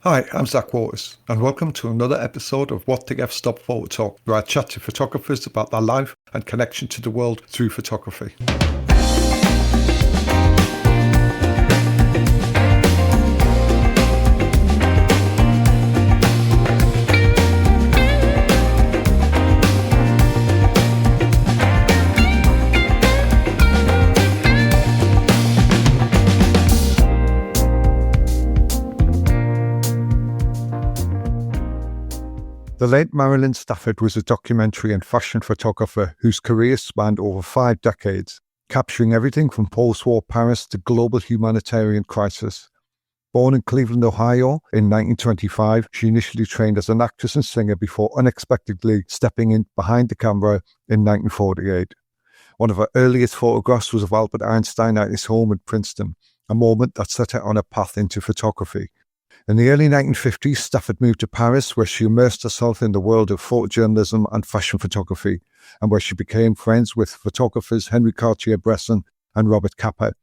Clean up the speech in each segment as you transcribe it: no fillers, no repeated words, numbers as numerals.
Hi, I'm Zach Waters, and welcome to another episode of WTF-STOP Photo Talk, where I chat to photographers about their life and connection to the world through photography. The late Marilyn Stafford was a documentary and fashion photographer whose career spanned over 5 decades, capturing everything from post-war Paris to global humanitarian crisis. Born in Cleveland, Ohio in 1925, she initially trained as an actress and singer before unexpectedly stepping in behind the camera in 1948. One of her earliest photographs was of Albert Einstein at his home in Princeton, a moment that set her on a path into photography. In the early 1950s, Stafford moved to Paris, where she immersed herself in the world of photojournalism and fashion photography, and where she became friends with photographers Henri Cartier-Bresson and Robert Capa.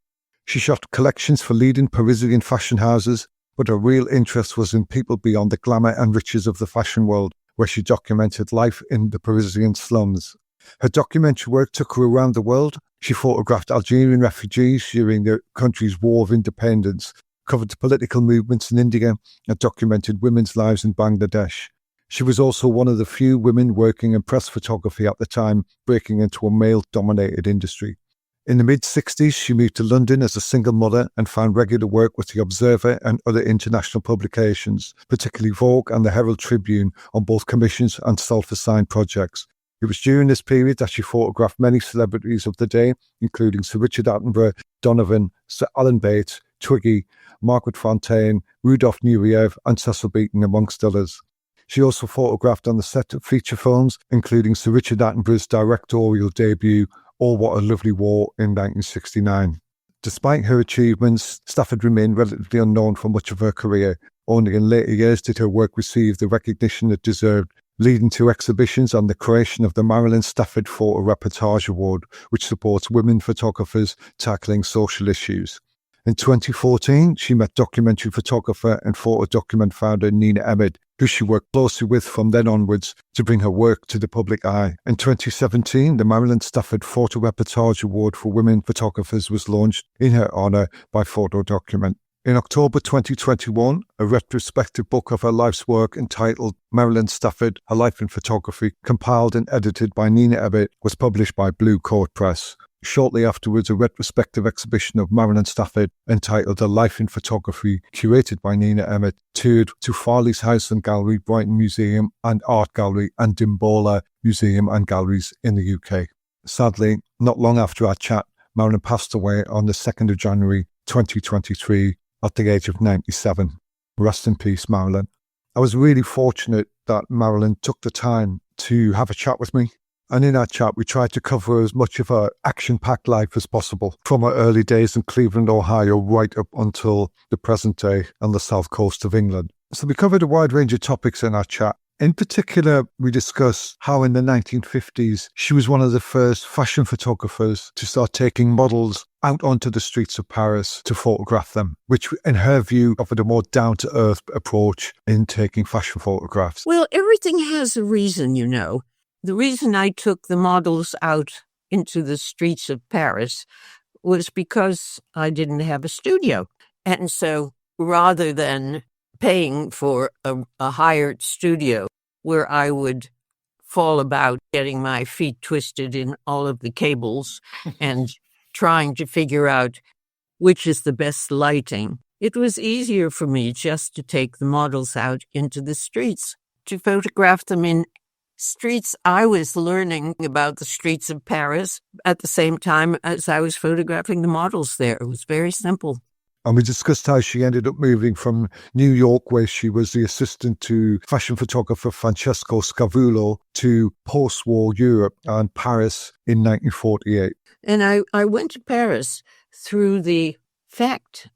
She shot collections for leading Parisian fashion houses, but her real interest was in people beyond the glamour and riches of the fashion world, where she documented life in the Parisian slums. Her documentary work took her around the world. She photographed Algerian refugees during the country's War of Independence, covered the political movements in India, and documented women's lives in Bangladesh. She was also one of the few women working in press photography at the time, breaking into a male-dominated industry. In the mid-60s, she moved to London as a single mother and found regular work with The Observer and other international publications, particularly Vogue and the Herald Tribune, on both commissions and self-assigned projects. It was during this period that she photographed many celebrities of the day, including Sir Richard Attenborough, Donovan, Sir Alan Bates, Twiggy, Margaret Fontaine, Rudolph Nureyev and Cecil Beaton, amongst others. She also photographed on the set of feature films, including Sir Richard Attenborough's directorial debut, Oh, What a Lovely War, in 1969. Despite her achievements, Stafford remained relatively unknown for much of her career. Only in later years did her work receive the recognition it deserved, leading to exhibitions and the creation of the Marilyn Stafford Photo Reportage Award, which supports women photographers tackling social issues. In 2014, she met documentary photographer and photo document founder Nina Emmett, who she worked closely with from then onwards to bring her work to the public eye. In 2017, the Marilyn Stafford Photo Reportage Award for Women Photographers was launched in her honour by Photo Document. In October 2021, a retrospective book of her life's work entitled Marilyn Stafford, Her Life in Photography, compiled and edited by Nina Emmett, was published by Blue Coat Press. Shortly afterwards, a retrospective exhibition of Marilyn Stafford entitled A Life in Photography, curated by Nina Emmett, toured to Farley's House and Gallery, Brighton Museum and Art Gallery, and Dimbola Museum and Galleries in the UK. Sadly, not long after our chat, Marilyn passed away on the 2nd of January 2023 at the age of 97. Rest in peace, Marilyn. I was really fortunate that Marilyn took the time to have a chat with me. And in our chat, we tried to cover as much of her action-packed life as possible, from her early days in Cleveland, Ohio, right up until the present day on the south coast of England. So we covered a wide range of topics in our chat. In particular, we discussed how in the 1950s, she was one of the first fashion photographers to start taking models out onto the streets of Paris to photograph them, which in her view offered a more down-to-earth approach in taking fashion photographs. Well, everything has a reason, you know. The reason I took the models out into the streets of Paris was because I didn't have a studio. And so rather than paying for a hired studio where I would fall about getting my feet twisted in all of the cables and trying to figure out which is the best lighting, it was easier for me just to take the models out into the streets, to photograph them in streets. I was learning about the streets of Paris at the same time as I was photographing the models there. It was very simple. And we discussed how she ended up moving from New York, where she was the assistant to fashion photographer Francesco Scavullo, to post-war Europe and Paris in 1948. And I went to Paris through the fact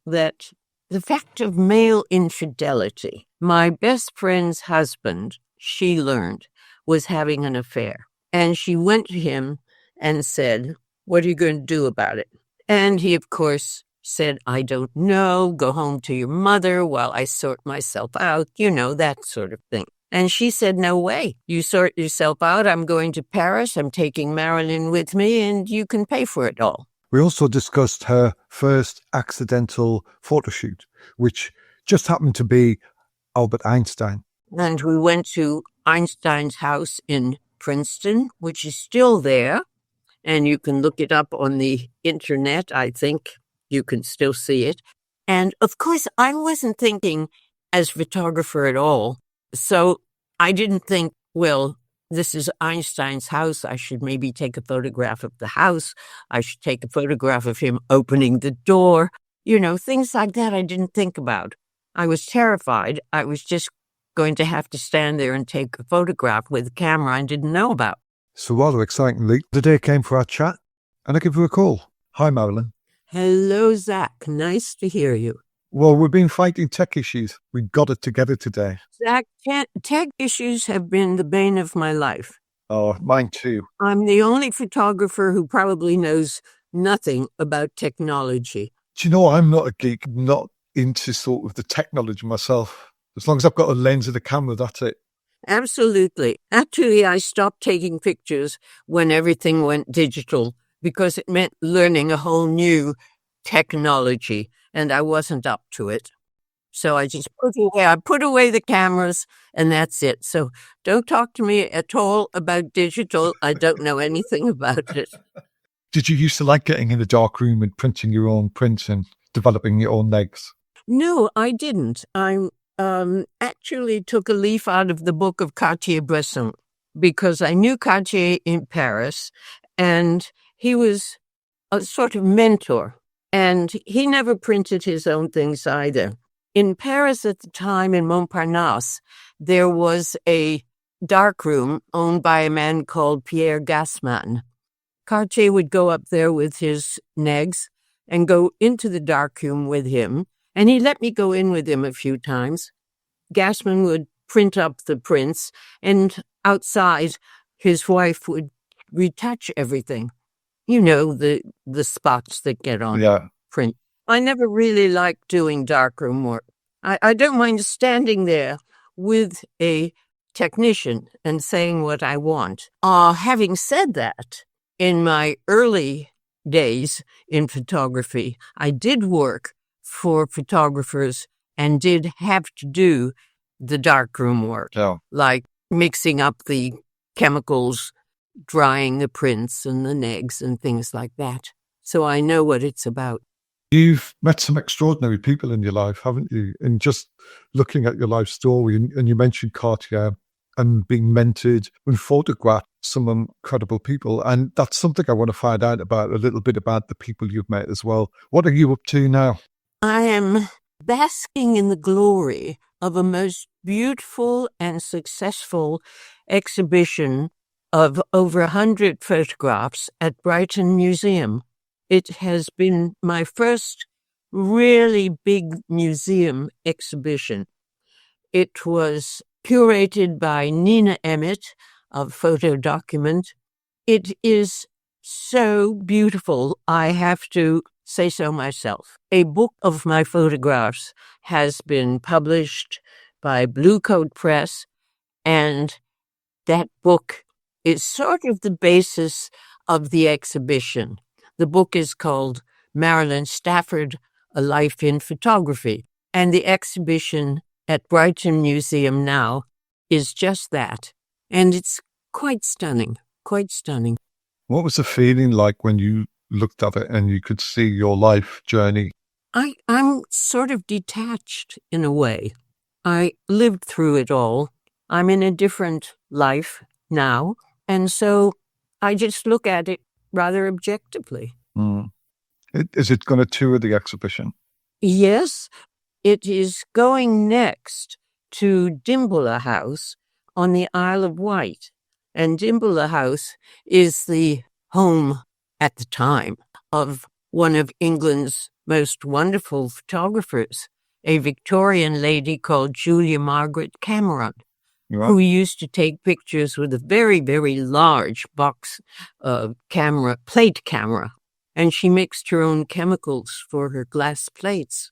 of male infidelity. My best friend's husband, she learned, was having an affair. And she went to him and said, "What are you going to do about it?" And he, of course, said, I don't know, go home to your mother while I sort myself out, that sort of thing. And she said, no way. You sort yourself out. I'm going to Paris. I'm taking Marilyn with me, and you can pay for it all. We also discussed her first accidental photo shoot, which just happened to be Albert Einstein. And we went to Einstein's house in Princeton, which is still there. And you can look it up on the internet. I think you can still see it. And of course, I wasn't thinking as photographer at all. So I didn't think, well, this is Einstein's house. I should maybe take a photograph of the house. I should take a photograph of him opening the door. Things like that I didn't think about. I was terrified. I was just going to have to stand there and take a photograph with a camera I didn't know about. So rather excitingly, the day came for our chat, and I give her a call. Hi, Marilyn. Hello, Zach. Nice to hear you. Well, we've been fighting tech issues. We got it together today. Zach, tech issues have been the bane of my life. Oh, mine too. I'm the only photographer who probably knows nothing about technology. Do you know, I'm not a geek, not into sort of the technology myself. As long as I've got a lens and a camera, that's it. Absolutely. Actually, I stopped taking pictures when everything went digital because it meant learning a whole new technology, and I wasn't up to it. So I just put away the cameras, and that's it. So don't talk to me at all about digital. I don't know anything about it. Did you used to like getting in the dark room and printing your own prints and developing your own legs? No, I didn't. I actually took a leaf out of the book of Cartier-Bresson because I knew Cartier in Paris, and he was a sort of mentor, and he never printed his own things either. In Paris at the time, in Montparnasse, there was a darkroom owned by a man called Pierre Gassman. Cartier would go up there with his negs and go into the darkroom with him, and he let me go in with him a few times. Gassman would print up the prints, and outside, his wife would retouch everything. The spots that get on print. I never really liked doing darkroom work. I don't mind standing there with a technician and saying what I want. Having said that, in my early days in photography, I did work for photographers and did have to do the darkroom work, like mixing up the chemicals, drying the prints and the negs and things like that. So I know what it's about. You've met some extraordinary people in your life, haven't you? And just looking at your life story, and you mentioned Cartier and being mentored and photographed some incredible people. And that's something I want to find out about, a little bit about the people you've met as well. What are you up to now? I am basking in the glory of a most beautiful and successful exhibition of over 100 photographs at Brighton Museum. It has been my first really big museum exhibition. It was curated by Nina Emmett of Photo Document. It is so beautiful, I have to say so myself. A book of my photographs has been published by Blue Coat Press, and that book is sort of the basis of the exhibition. The book is called Marilyn Stafford, A Life in Photography, and the exhibition at Brighton Museum now is just that, and it's quite stunning, quite stunning. What was the feeling like when you looked at it and you could see your life journey? I'm sort of detached in a way. I lived through it all. I'm in a different life now, and so I just look at it rather objectively. Is it going to tour the exhibition? Yes, it is going next to Dimbler House on the Isle of Wight. And Dimbler House is the home at the time of one of England's most wonderful photographers, a Victorian lady called Julia Margaret Cameron, who used to take pictures with a very, very large box plate camera. and she mixed her own chemicals for her glass plates.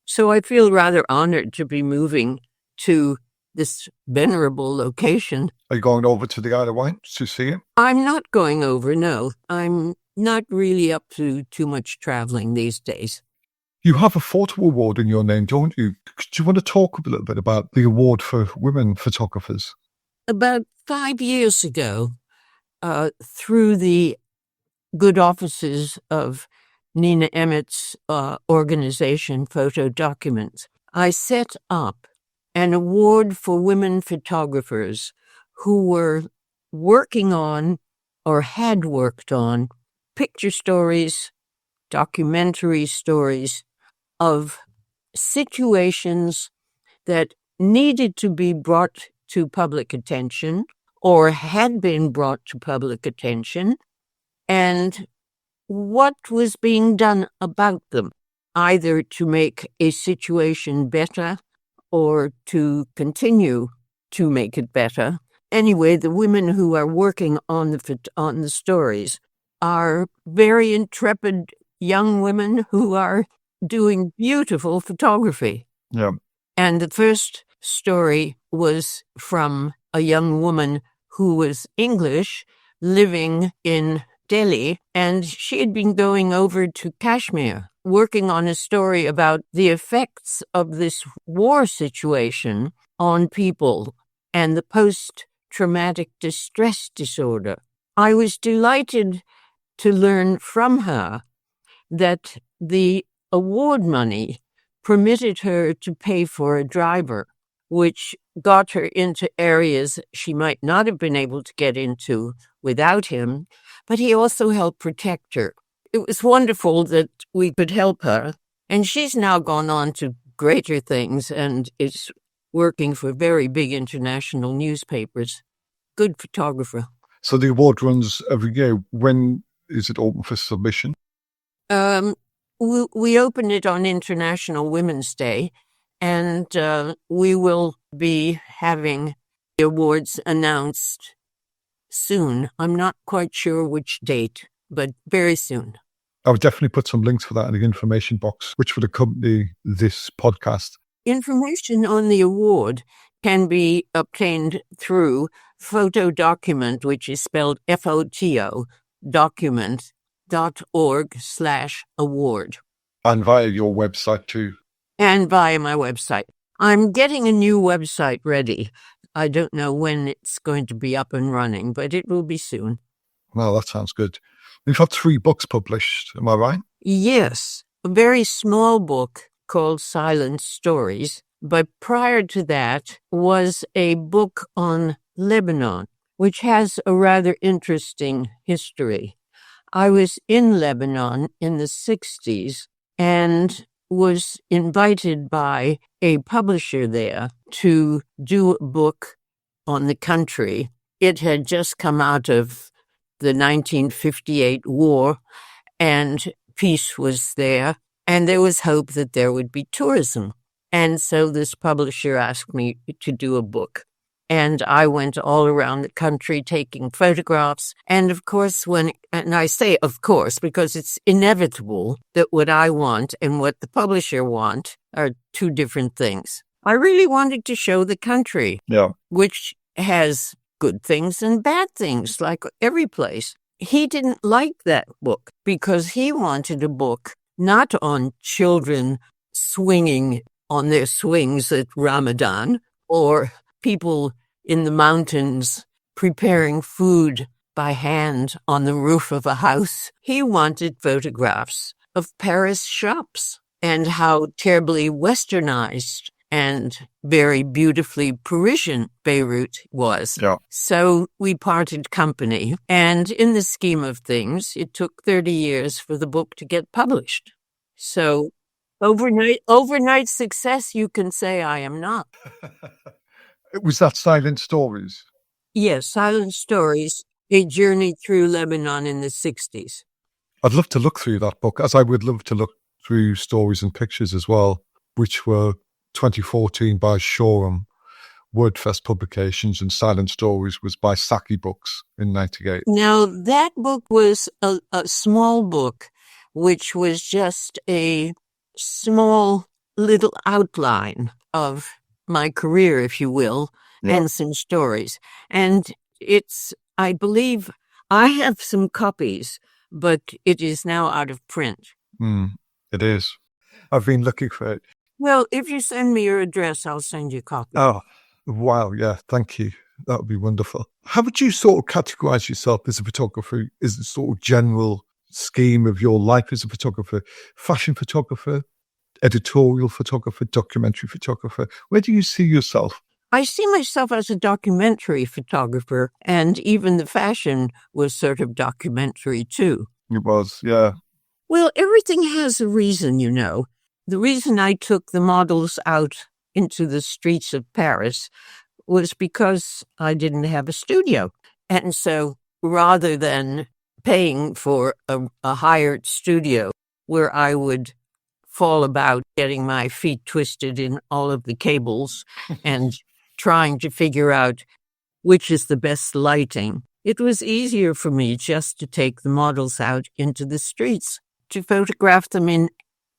So I feel rather honored to be moving to this venerable location. Are you going over to the Isle of Wight to see it? I'm not going over, no. I'm not really up to too much traveling these days. You have a photo award in your name, don't you? Do you want to talk a little bit about the award for women photographers? About 5 years ago, through the good offices of Nina Emmett's organization, Photo Documents, I set up an award for women photographers who were working on or had worked on picture stories, documentary stories of situations that needed to be brought to public attention or had been brought to public attention, and what was being done about them, either to make a situation better or to continue to make it better. Anyway, the women who are working on the stories are very intrepid young women who are doing beautiful photography. Yeah. And the first story was from a young woman who was English, living in Delhi, and she had been going over to Kashmir, working on a story about the effects of this war situation on people and the post-traumatic distress disorder. I was delighted to learn from her that the award money permitted her to pay for a driver, which got her into areas she might not have been able to get into without him, but he also helped protect her. It was wonderful that we could help her, and she's now gone on to greater things and is working for very big international newspapers. Good photographer. So the award runs every year. When is it open for submission? We open it on International Women's Day, and we will be having the awards announced soon. I'm not quite sure which date, but very soon. I would definitely put some links for that in the information box, which would accompany this podcast. Information on the award can be obtained through Photo Document, which is spelled FOTO, document.org/award. And via your website too. And via my website. I'm getting a new website ready. I don't know when it's going to be up and running, but it will be soon. Well, that sounds good. You've had 3 books published, am I right? Yes, a very small book called Silent Stories, but prior to that was a book on Lebanon, which has a rather interesting history. I was in Lebanon in the 60s and was invited by a publisher there to do a book on the country. It had just come out of the 1958 war, and peace was there, and there was hope that there would be tourism. And so this publisher asked me to do a book. And I went all around the country taking photographs. And of course, and I say of course, because it's inevitable that what I want and what the publisher want are 2 different things. I really wanted to show the country, which has good things and bad things, like every place. He didn't like that book because he wanted a book not on children swinging on their swings at Ramadan or people in the mountains preparing food by hand on the roof of a house. He wanted photographs of Paris shops and how terribly westernized and very beautifully Parisian Beirut was. Yeah. So we parted company. And in the scheme of things, it took 30 years for the book to get published. So overnight success, you can say I am not. Was that Silent Stories? Yes, Silent Stories, a journey through Lebanon in the 60s. I'd love to look through that book, as I would love to look through Stories and Pictures as well, which were 2014 by Shoreham, Wordfest Publications, and Silent Stories was by Saki Books in 98. Now, that book was a small book which was just a small little outline of my career, if you will, and some stories. And I believe I have some copies, but it is now out of print. It is. I've been looking for it. Well, if you send me your address, I'll send you a copy. Oh, wow. Yeah, thank you. That would be wonderful. How would you sort of categorize yourself as a photographer? Is the sort of general scheme of your life as a photographer, fashion photographer, editorial photographer, documentary photographer? Where do you see yourself? I see myself as a documentary photographer, and even the fashion was sort of documentary too. It was, yeah. Well, everything has a reason, you know. The reason I took the models out into the streets of Paris was because I didn't have a studio. And so rather than paying for a hired studio where I would fall about getting my feet twisted in all of the cables and trying to figure out which is the best lighting, it was easier for me just to take the models out into the streets, to photograph them in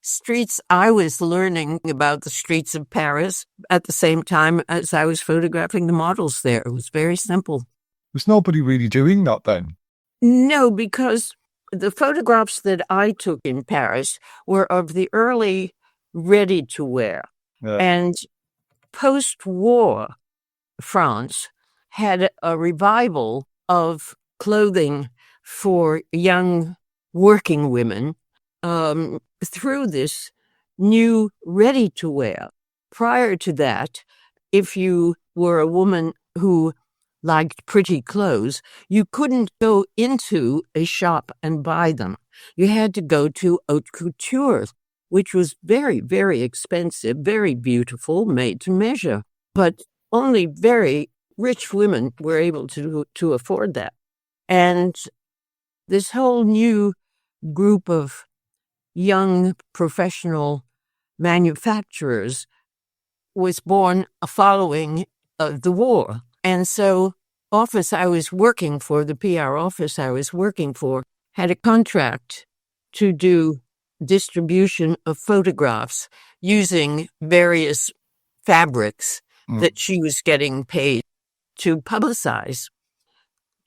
streets. I was learning about the streets of Paris at the same time as I was photographing the models there. It was very simple. Was nobody really doing that then? No, because the photographs that I took in Paris were of the early ready-to-wear. Yeah. And post-war France had a revival of clothing for young working women through this new ready-to-wear. Prior to that, if you were a woman who liked pretty clothes, you couldn't go into a shop and buy them. You had to go to haute couture, which was very, very expensive, very beautiful, made to measure. But only very rich women were able to afford that. And this whole new group of young professional manufacturers was born following the war. And so office I was working for, the PR office I was working for, had a contract to do distribution of photographs using various fabrics that she was getting paid to publicize.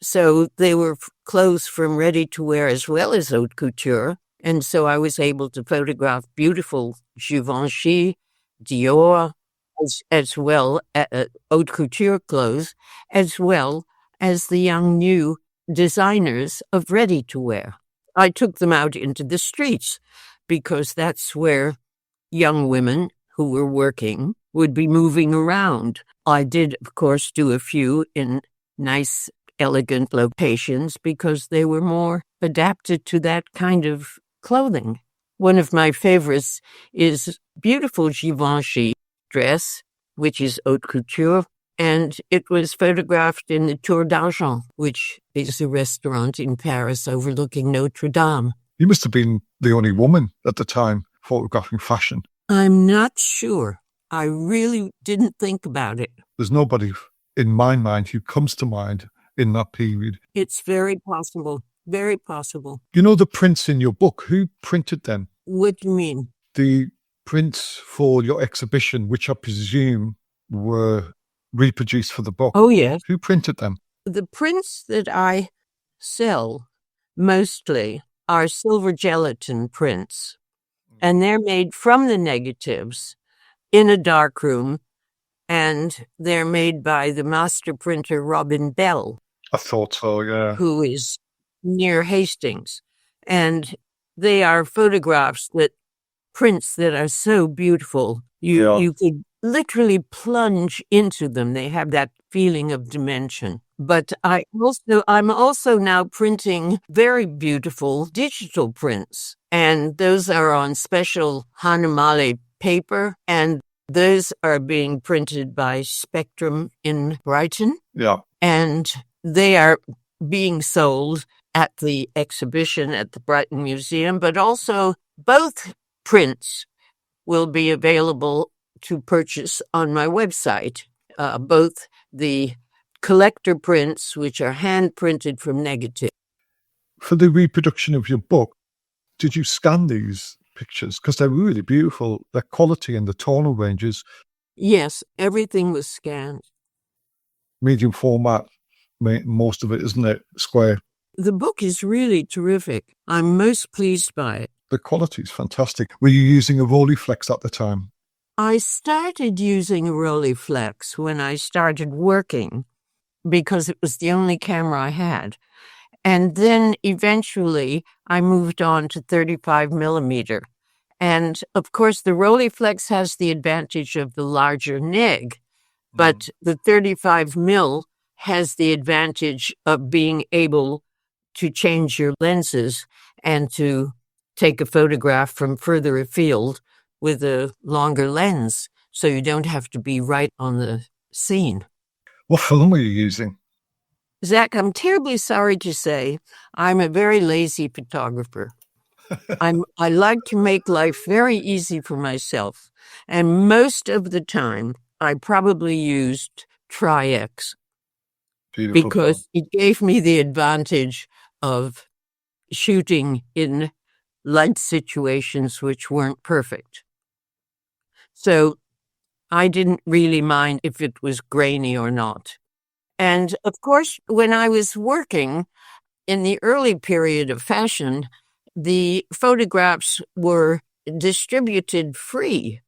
So they were clothes from ready-to-wear as well as haute couture. And so I was able to photograph beautiful Givenchy, Dior, as well as haute couture clothes, as well as the young new designers of ready-to-wear. I took them out into the streets because that's where young women who were working would be moving around. I did, of course, do a few in nice, elegant locations because they were more adapted to that kind of clothing. One of my favorites is beautiful Givenchy dress, which is haute couture, and it was photographed in the Tour d'Argent, which is a restaurant in Paris overlooking Notre Dame. You must have been the only woman at the time photographing fashion. I'm not sure. I really didn't think about it. There's nobody in my mind who comes to mind in that period. It's very possible. Very possible. You know the prints in your book, who printed them? What do you mean? The prints for your exhibition, which I presume were reproduced for the book. Oh, yes. Who printed them? The prints that I sell mostly are silver gelatin prints, and they're made from the negatives in a darkroom, and they're made by the master printer Robin Bell. I thought so, yeah. Who is near Hastings. And they are prints that are so beautiful. You could literally plunge into them. They have that feeling of dimension. But I'm also now printing very beautiful digital prints. And those are on special Hanamale paper. And those are being printed by Spectrum in Brighton. Yeah. And they are being sold at the exhibition at the Brighton Museum, but also both prints will be available to purchase on my website. Both the collector prints, which are hand printed from negative. For the reproduction of your book, Did you scan these pictures? Because they're really beautiful. Their quality and the tonal ranges. Yes, everything was scanned. Medium format, most of it, isn't it? Square. The book is really terrific. I'm most pleased by it. The quality is fantastic. Were you using a Rolleiflex at the time? I started using a Rolleiflex when I started working because it was the only camera I had. And then eventually I moved on to 35 millimeter. And of course, the Rolleiflex has the advantage of the larger neg, but the 35 mil has the advantage of being able to change your lenses and to take a photograph from further afield with a longer lens, so you don't have to be right on the scene. What film were you using? Zach, I'm terribly sorry to say I'm a very lazy photographer. I like to make life very easy for myself, and most of the time I probably used Tri-X because it gave me the advantage of shooting in light situations which weren't perfect. So I didn't really mind if it was grainy or not. And of course, when I was working in the early period of fashion, the photographs were distributed free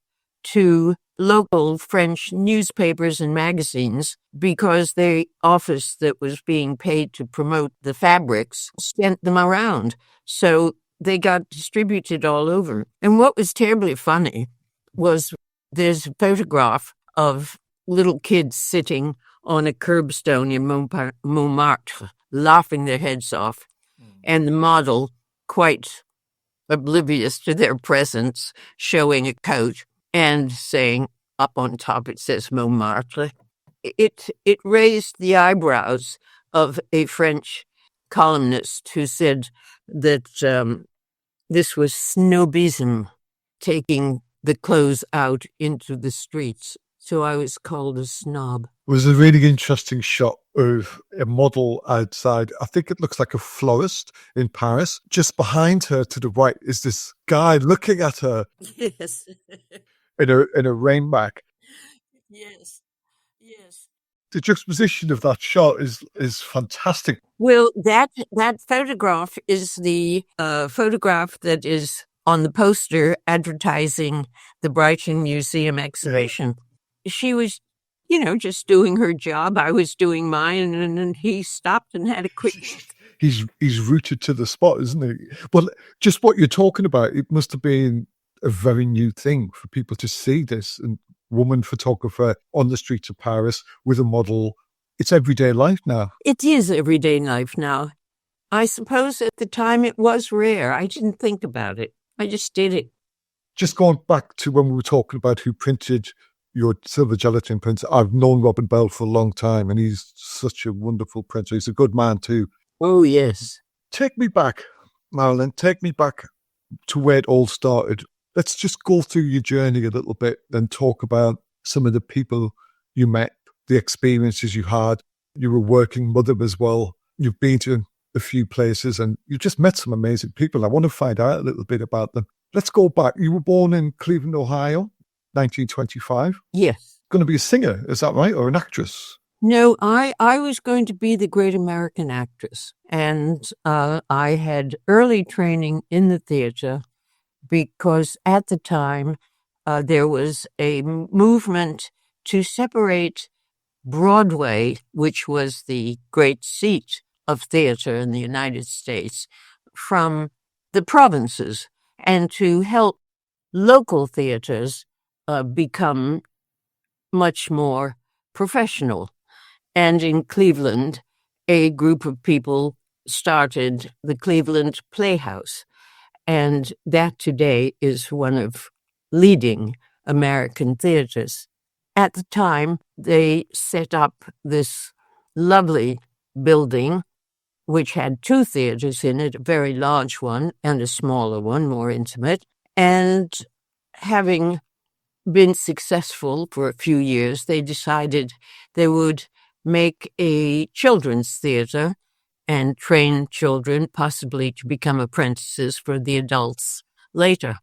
to local French newspapers and magazines because the office that was being paid to promote the fabrics sent them around. So they got distributed all over. And what was terribly funny was there's a photograph of little kids sitting on a curbstone in Montmartre, laughing their heads off, and the model, quite oblivious to their presence, showing a coat and saying, up on top it says Montmartre. It raised the eyebrows of a French columnist who said that this was snobism, taking the clothes out into the streets. So I was called a snob. It was a really interesting shot of a model outside. I think it looks like a florist in Paris. Just behind her to the right is this guy looking at her. Yes. in a rainback. Yes. Yes. The juxtaposition of that shot is fantastic. Well, that photograph is the photograph that is on the poster advertising the Brighton Museum exhibition. She was, just doing her job. I was doing mine, and he stopped and had a quick look. He's rooted to the spot, isn't he? Well, just what you're talking about, it must have been a very new thing for people to see this, and woman photographer on the streets of Paris with a model. It's everyday life now. It is everyday life now. I suppose at the time it was rare. I didn't think about it. I just did it. Just going back to when we were talking about who printed your silver gelatin prints, I've known Robin Bell for a long time, and he's such a wonderful printer. He's a good man too. Oh, yes. Take me back, Marilyn. Take me back to where it all started. Let's just go through your journey a little bit and talk about some of the people you met, the experiences you had. You were a working mother as well. You've been to a few places and you just met some amazing people. I want to find out a little bit about them. Let's go back. You were born in Cleveland, Ohio, 1925. Yes. Going to be a singer, is that right? Or an actress? No, I was going to be the great American actress. And I had early training in the theater because at the time there was a movement to separate Broadway, which was the great seat of theater in the United States, from the provinces, and to help local theaters become much more professional. And in Cleveland, a group of people started the Cleveland Playhouse. And that today is one of leading American theaters. At the time, they set up this lovely building, which had two theaters in it, a very large one and a smaller one, more intimate. And having been successful for a few years, they decided they would make a children's theater and train children, possibly to become apprentices for the adults later.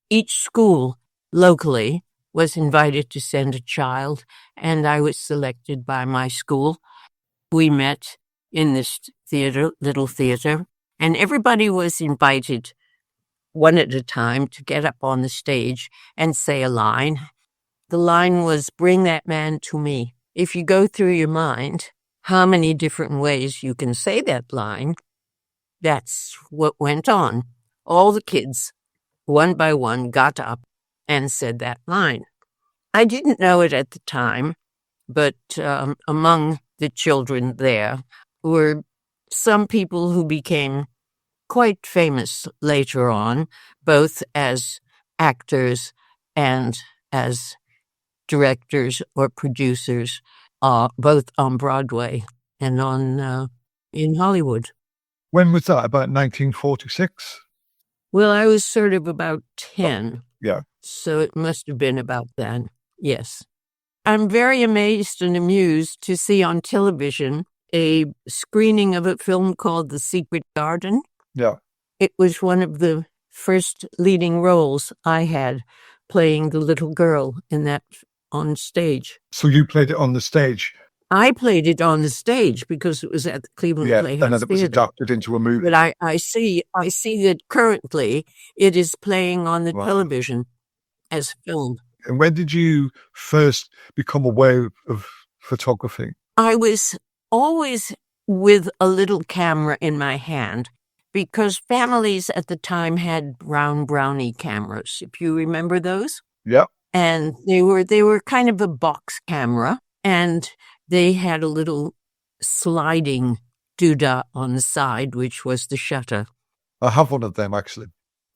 Each school locally was invited to send a child, and I was selected by my school. We met in this little theater, and everybody was invited one at a time to get up on the stage and say a line. The line was, "Bring that man to me." If you go through your mind how many different ways you can say that line, that's what went on. All the kids, one by one, got up and said that line. I didn't know it at the time, but among the children there were some people who became quite famous later on, both as actors and as directors or producers, both on Broadway and in Hollywood. When was that? About 1946? Well, I was sort of about 10. Yeah. So it must have been about then. Yes. I'm very amazed and amused to see on television a screening of a film called The Secret Garden. Yeah. It was one of the first leading roles I had, playing the little girl in that on stage. So you played it on the stage? I played it on the stage because it was at the Cleveland Playhouse and then it was Theater. adapted into a movie. But I see that currently it is playing on the television as film. And when did you first become aware of photography? I was always with a little camera in my hand because families at the time had brownie cameras, if you remember those. Yeah. And they were kind of a box camera, and they had a little sliding doodah on the side, which was the shutter. I have one of them, actually.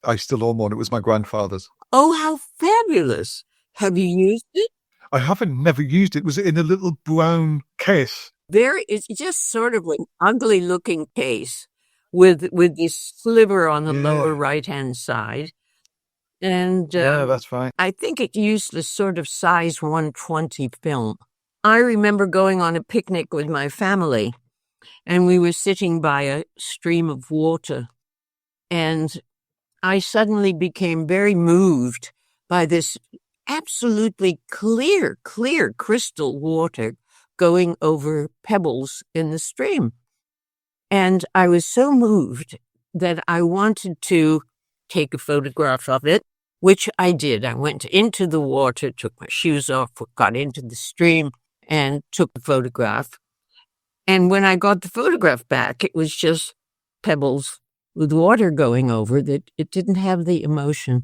I still own one. It was my grandfather's. Oh, how fabulous. Have you used it? I haven't, never used it. Was it in a little brown case? It's just sort of an ugly-looking case with this sliver on the lower right-hand side. And yeah, that's fine. I think it used a sort of size 120 film. I remember going on a picnic with my family, and we were sitting by a stream of water, and I suddenly became very moved by this absolutely clear crystal water going over pebbles in the stream. And I was so moved that I wanted to take a photograph of it, which I did. I went into the water, took my shoes off, got into the stream, and took the photograph. And when I got the photograph back, it was just pebbles with water going over that. It didn't have the emotion.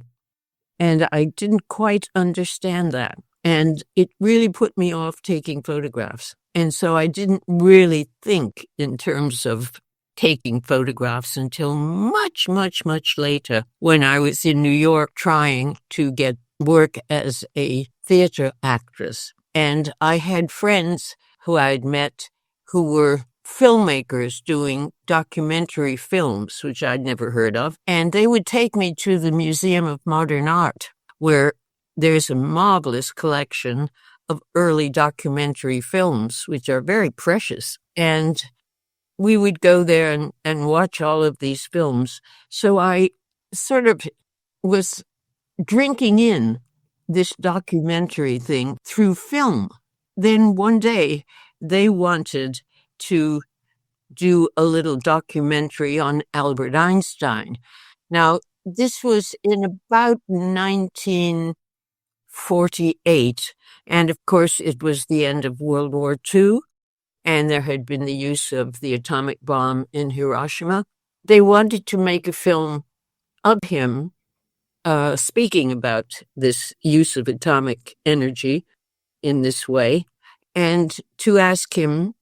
And I didn't quite understand that. And it really put me off taking photographs. And so I didn't really think in terms of taking photographs until much later, when I was in New York trying to get work as a theater actress. And I had friends who I had met who were filmmakers doing documentary films, which I'd never heard of. And they would take me to the Museum of Modern Art, where there's a marvelous collection of early documentary films, which are very precious. And we would go there and watch all of these films. So I sort of was drinking in this documentary thing through film. Then one day they wanted to do a little documentary on Albert Einstein. Now, this was in about 1948, and of course it was the end of World War II, and there had been the use of the atomic bomb in Hiroshima. They wanted to make a film of him speaking about this use of atomic energy in this way, and to ask him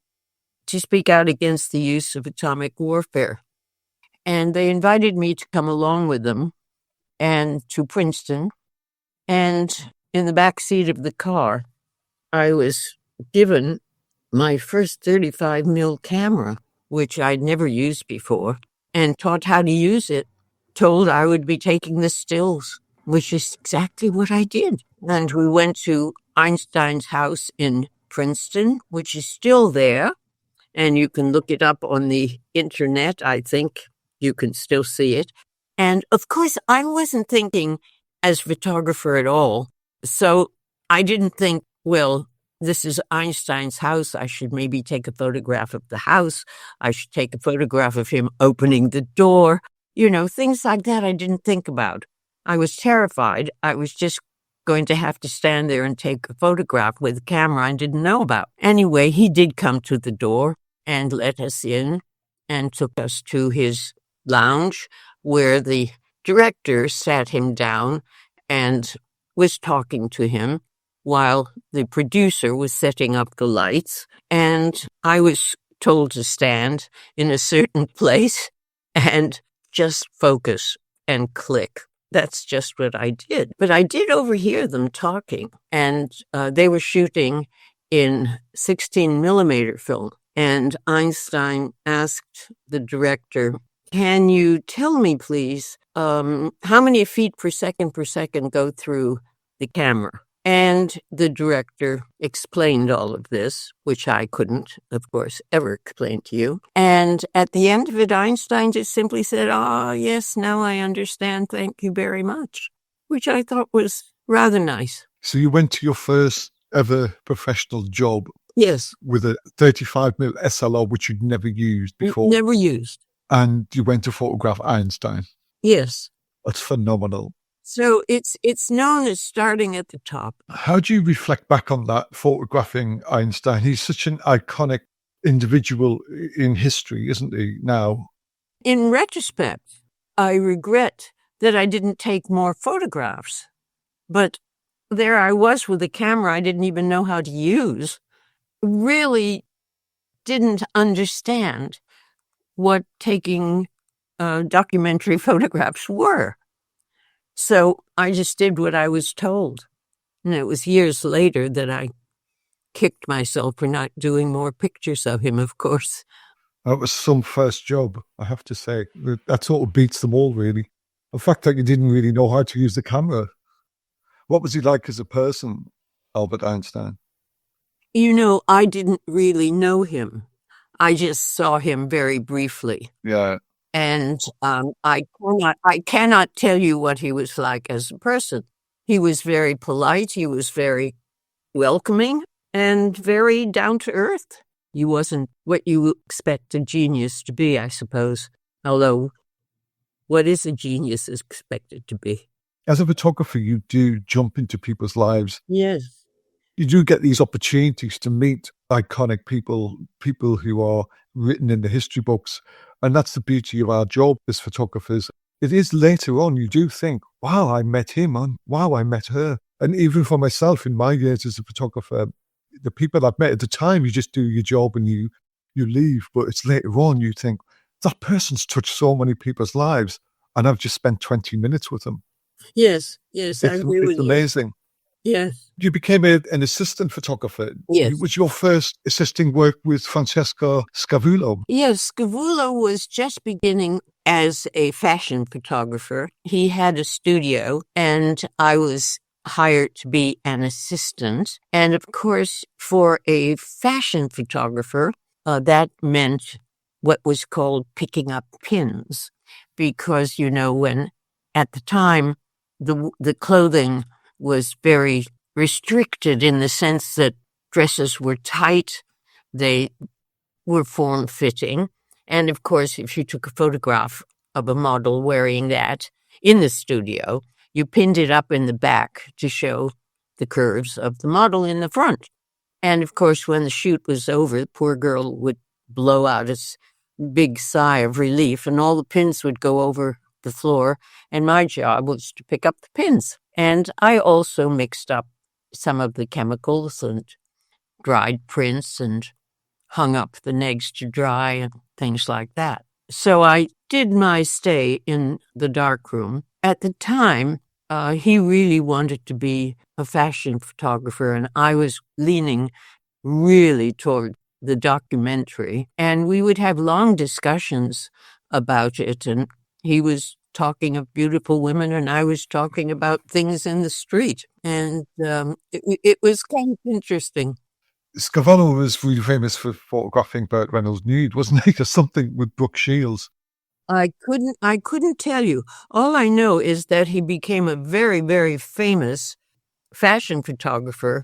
to speak out against the use of atomic warfare. And they invited me to come along with them and to Princeton. And in the back seat of the car, I was given my first 35 mil camera, which I'd never used before, and taught how to use it, told I would be taking the stills, which is exactly what I did. And we went to Einstein's house in Princeton, which is still there. and you can look it up on the internet. I think you can still see it. And of course, I wasn't thinking as photographer at all. So I didn't think, well, this is Einstein's house. I should maybe take a photograph of the house. I should take a photograph of him opening the door. Things like that I didn't think about. I was terrified. I was just going to have to stand there and take a photograph with a camera I didn't know about. Anyway, he did come to the door and let us in and took us to his lounge where the director sat him down and was talking to him while the producer was setting up the lights. And I was told to stand in a certain place and just focus and click. That's just what I did. But I did overhear them talking, and they were shooting in 16 millimeter film. And Einstein asked the director, "Can you tell me, please, how many feet per second go through the camera?" And the director explained all of this, which I couldn't, of course, ever explain to you. And at the end of it, Einstein just simply said, "Oh, yes, now I understand. Thank you very much," which I thought was rather nice. So you went to your first ever professional job. Yes. With a 35mm SLR, which you'd never used before. Never used. And you went to photograph Einstein. Yes. That's phenomenal. So it's known as starting at the top. How do you reflect back on that, photographing Einstein? He's such an iconic individual in history, isn't he, now? In retrospect, I regret that I didn't take more photographs. But there I was with a camera I didn't even know how to use. Really didn't understand what taking documentary photographs were. So I just did what I was told. And it was years later that I kicked myself for not doing more pictures of him, of course. That was some first job, I have to say. That sort of beats them all, really. The fact that you didn't really know how to use the camera. What was he like as a person, Albert Einstein? I didn't really know him. I just saw him very briefly. Yeah. And I cannot tell you what he was like as a person. He was very polite. He was very welcoming and very down to earth. He wasn't what you expect a genius to be, I suppose. Although, what is a genius is expected to be? As a photographer, you do jump into people's lives. Yes. You do get these opportunities to meet iconic people who are written in the history books. And that's the beauty of our job as photographers. It is later on you do think, wow, I met him, and wow, I met her. And even for myself in my years as a photographer, the people I've met at the time, you just do your job and you leave. But it's later on you think, that person's touched so many people's lives and I've just spent 20 minutes with them. Yes, I agree with you. It's amazing. Yes. You became an assistant photographer. Yes. Was your first assisting work with Francesco Scavullo? Yes, Scavullo was just beginning as a fashion photographer. He had a studio, and I was hired to be an assistant. And of course, for a fashion photographer, that meant what was called picking up pins. Because, when at the time, the clothing was very restricted in the sense that dresses were tight, they were form-fitting. And of course, if you took a photograph of a model wearing that in the studio, you pinned it up in the back to show the curves of the model in the front. And of course, when the shoot was over, the poor girl would blow out a big sigh of relief, and all the pins would go over the floor, and my job was to pick up the pins. And I also mixed up some of the chemicals and dried prints and hung up the negs to dry and things like that. So I did my stay in the darkroom. At the time, he really wanted to be a fashion photographer, and I was leaning really toward the documentary. And we would have long discussions about it, and he was talking of beautiful women, and I was talking about things in the street. And it was kind of interesting. Scavullo was really famous for photographing Burt Reynolds nude, wasn't he? Or something with Brooke Shields. I couldn't tell you. All I know is that he became a very, very famous fashion photographer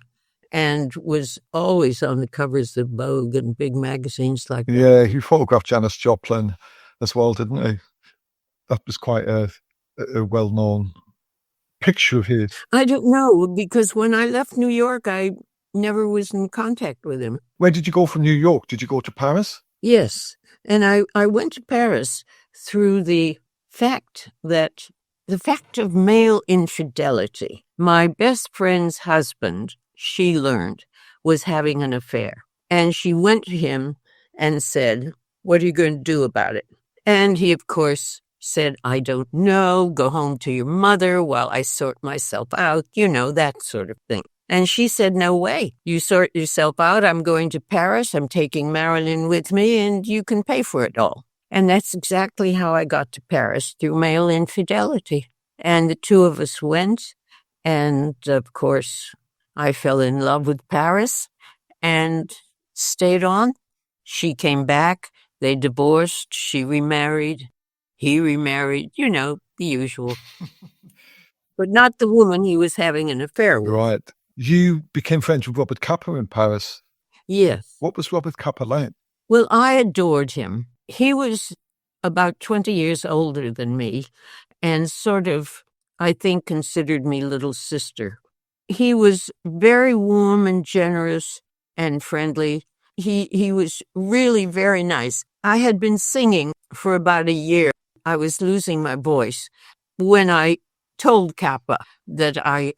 and was always on the covers of Vogue and big magazines like that. Yeah, he photographed Janis Joplin as well, didn't he? That was quite a well-known picture of his. I don't know, because when I left New York, I never was in contact with him. Where did you go from New York? Did you go to Paris? Yes, and I went to Paris through the fact of male infidelity. My best friend's husband, she learned, was having an affair. And she went to him and said, "What are you going to do about it?" And he, of course, said, "I don't know. Go home to your mother while I sort myself out," that sort of thing. And she said, "No way. You sort yourself out. I'm going to Paris. I'm taking Marilyn with me, and you can pay for it all." And that's exactly how I got to Paris, through male infidelity. And the two of us went. And, of course, I fell in love with Paris and stayed on. She came back. They divorced. She remarried. He remarried. The usual. But not the woman he was having an affair with. Right. You became friends with Robert Capa in Paris. Yes. What was Robert Capa like? Well, I adored him. He was about 20 years older than me and sort of, I think, considered me little sister. He was very warm and generous and friendly. He was really very nice. I had been singing for about a year. I was losing my voice when I told Capa that I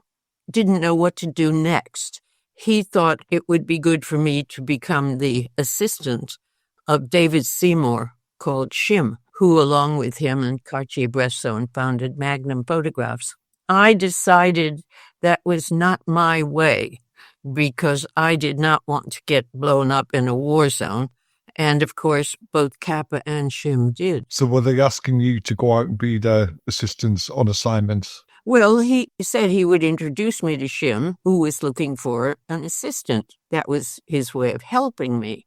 didn't know what to do next. He thought it would be good for me to become the assistant of David Seymour, called Shim, who, along with him and Cartier-Bresson, founded Magnum Photographs. I decided that was not my way, because I did not want to get blown up in a war zone. And, of course, both Capa and Shim did. So were they asking you to go out and be their assistants on assignments? Well, he said he would introduce me to Shim, who was looking for an assistant. That was his way of helping me.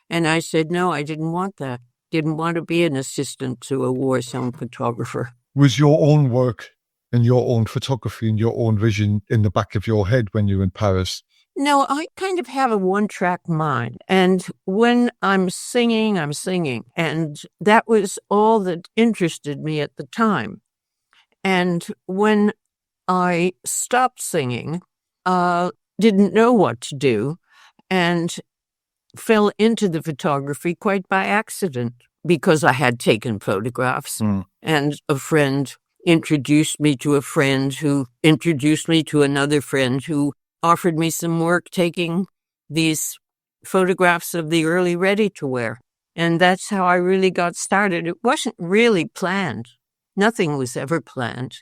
And I said, no, I didn't want that. Didn't want to be an assistant to a war zone photographer. Was your own work and your own photography and your own vision in the back of your head when you were in Paris? No, I kind of have a one-track mind. And when I'm singing. And that was all that interested me at the time. And when I stopped singing, didn't know what to do, and fell into the photography quite by accident, because I had taken photographs. And a friend introduced me to a friend who introduced me to another friend who offered me some work taking these photographs of the early ready-to-wear. And that's how I really got started. It wasn't really planned. Nothing was ever planned.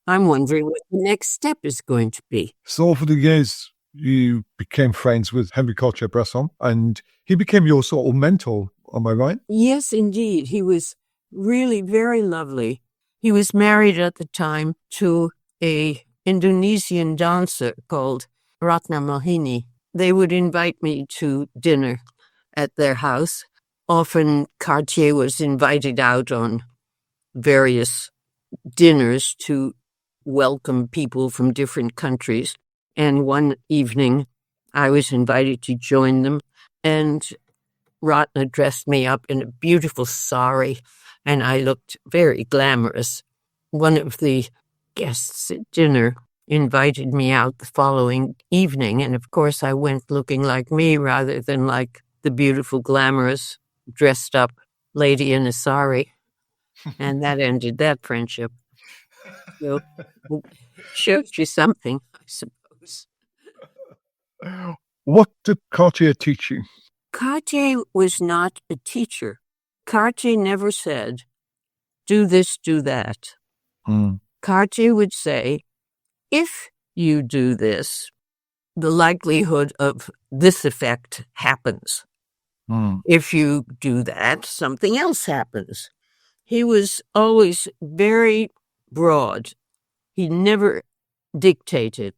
I'm wondering what the next step is going to be. So over the years, you became friends with Henri Cartier-Bresson, and he became your sort of mentor, am I right? Yes, indeed. He was really very lovely. He was married at the time to a Indonesian dancer called Ratna Mohini. They would invite me to dinner at their house. Often Cartier was invited out on various dinners to welcome people from different countries. And one evening, I was invited to join them, and Ratna dressed me up in a beautiful sari, and I looked very glamorous. One of the guests at dinner invited me out the following evening, and of course I went looking like me rather than like the beautiful, glamorous, dressed-up lady in a sari, and that ended that friendship. So, shows you something, I suppose. What did Cartier teach you? Cartier was not a teacher. Cartier never said, do this, do that. Cartier would say, if you do this, the likelihood of this effect happens. If you do that, something else happens. He was always very broad. He never dictated.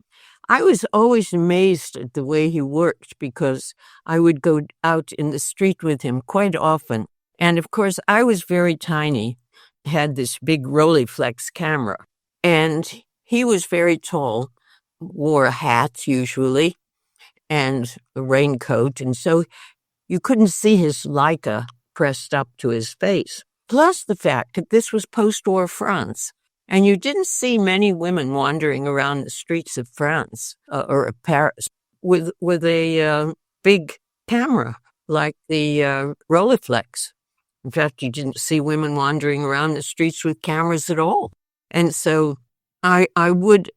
I was always amazed at the way he worked because I would go out in the street with him quite often. And of course, I was very tiny, had this big Rolleiflex camera, and he was very tall, wore a hat usually, and a raincoat, and so you couldn't see his Leica pressed up to his face. Plus the fact that this was post-war France, and you didn't see many women wandering around the streets of France or of Paris with a big camera like the Rolleiflex. In fact, you didn't see women wandering around the streets with cameras at all. And so I would,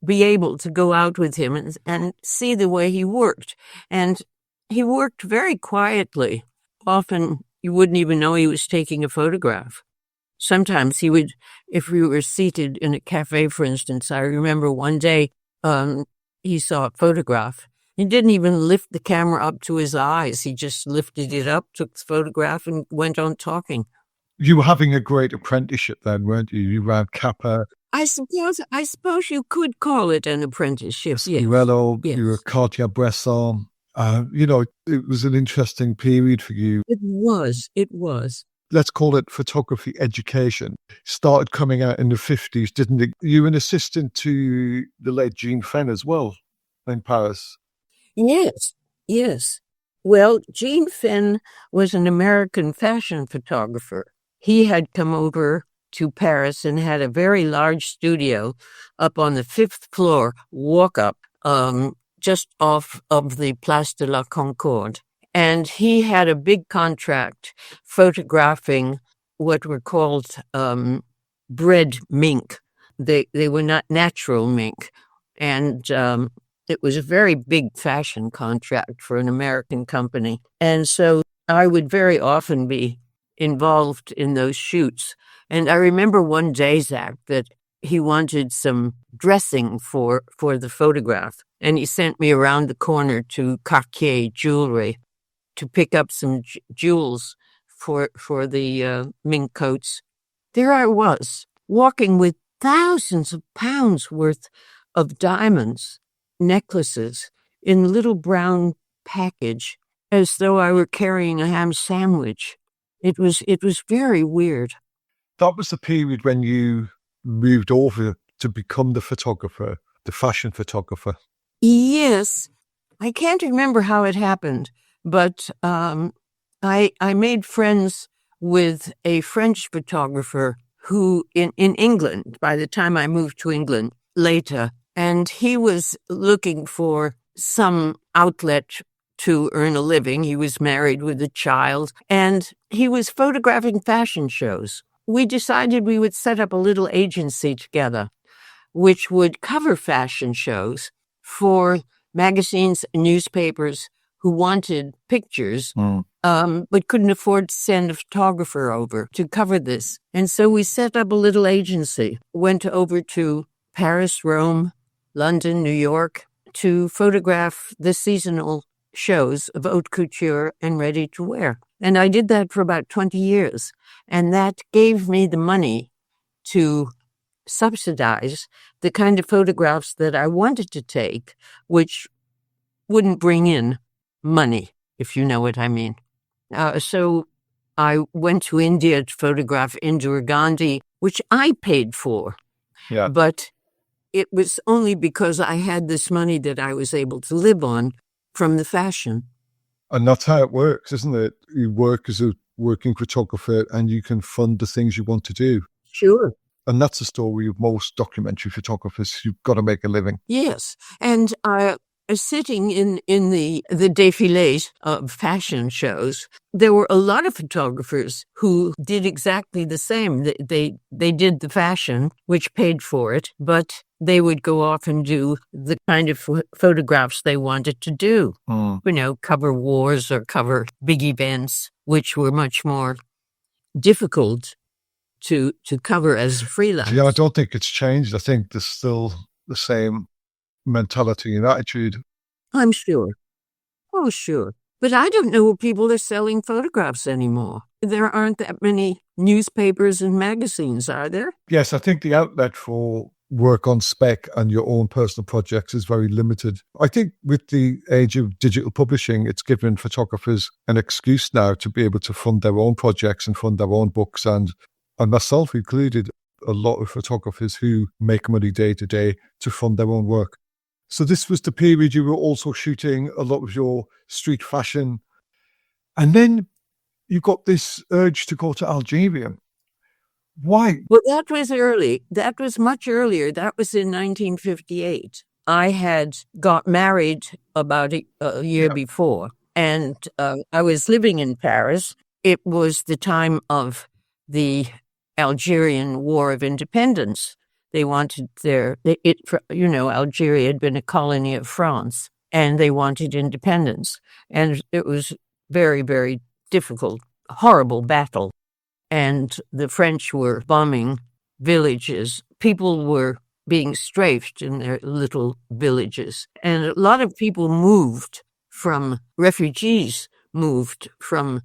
be able to go out with him and see the way he worked. And he worked very quietly. Often you wouldn't even know he was taking a photograph. Sometimes he would, if we were seated in a cafe, for instance, I remember one day he saw a photograph. He didn't even lift the camera up to his eyes. He just lifted it up, took the photograph, and went on talking. You were having a great apprenticeship then, weren't you? You ran Capa. I suppose you could call it an apprenticeship. Scavullo, yes. You were Cartier-Bresson. It was an interesting period for you. It was. Let's call it photography education. Started coming out in the 50s, didn't it? You were an assistant to the late Jean Fen as well in Paris. Yes. Well, Jean Fen was an American fashion photographer. He had come over to Paris and had a very large studio up on the 5th floor, walk up, just off of the Place de la Concorde. And he had a big contract photographing what were called bred mink. They were not natural mink. And it was a very big fashion contract for an American company. And so I would very often be involved in those shoots. And I remember one day, Zach, that he wanted some dressing for the photograph. And he sent me around the corner to Cartier Jewelry to pick up some jewels for the mink coats. There I was, walking with thousands of pounds worth of diamonds, necklaces, in a little brown package, as though I were carrying a ham sandwich. It was very weird. That was the period when you moved over to become the photographer, the fashion photographer. Yes. I can't remember how it happened, but I made friends with a French photographer who in England, by the time I moved to England later, and he was looking for some outlet to earn a living. He was married with a child, and he was photographing fashion shows. We decided we would set up a little agency together, which would cover fashion shows for magazines and newspapers who wanted pictures, but couldn't afford to send a photographer over to cover this. And so we set up a little agency, went over to Paris, Rome, London, New York, to photograph the seasonal shows of haute couture and ready-to-wear. And I did that for about 20 years. And that gave me the money to subsidize the kind of photographs that I wanted to take, which wouldn't bring in money, if you know what I mean. So I went to India to photograph Indira Gandhi, which I paid for. Yeah. But it was only because I had this money that I was able to live on from the fashion. And that's how it works, isn't it? You work as a working photographer and you can fund the things you want to do. Sure. And that's the story of most documentary photographers. You've got to make a living. Yes. And sitting in the défilés of fashion shows, there were a lot of photographers who did exactly the same. They did the fashion, which paid for it, but they would go off and do the kind of photographs they wanted to do. Cover wars or cover big events, which were much more difficult to cover as freelance. Yeah, I don't think it's changed. I think there's still the same mentality and attitude. I'm sure. Oh, sure. But I don't know where people are selling photographs anymore. There aren't that many newspapers and magazines, are there? Yes, I think the outlet for work on spec and your own personal projects is very limited. I think with the age of digital publishing, it's given photographers an excuse now to be able to fund their own projects and fund their own books, and myself included, a lot of photographers who make money day to day to fund their own work. So this was the period you were also shooting a lot of your street fashion. And then you got this urge to go to Algeria. Why? Well, that was early. That was much earlier. That was in 1958. I had got married about a year before, and I was living in Paris. It was the time of the Algerian War of Independence. They wanted Algeria had been a colony of France, and they wanted independence. And it was very, very difficult, horrible battle. And the French were bombing villages. People were being strafed in their little villages. And a lot of people refugees moved from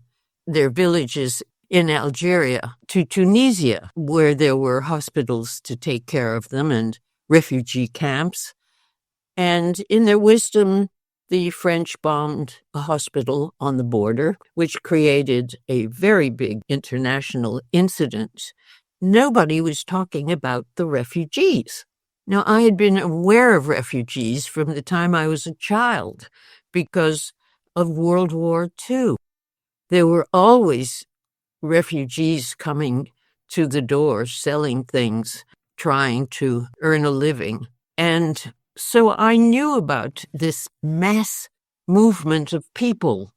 their villages in Algeria to Tunisia, where there were hospitals to take care of them and refugee camps. And in their wisdom, the French bombed a hospital on the border, which created a very big international incident. Nobody was talking about the refugees. Now, I had been aware of refugees from the time I was a child because of World War II. There were always refugees coming to the door, selling things, trying to earn a living. And so I knew about this mass movement of people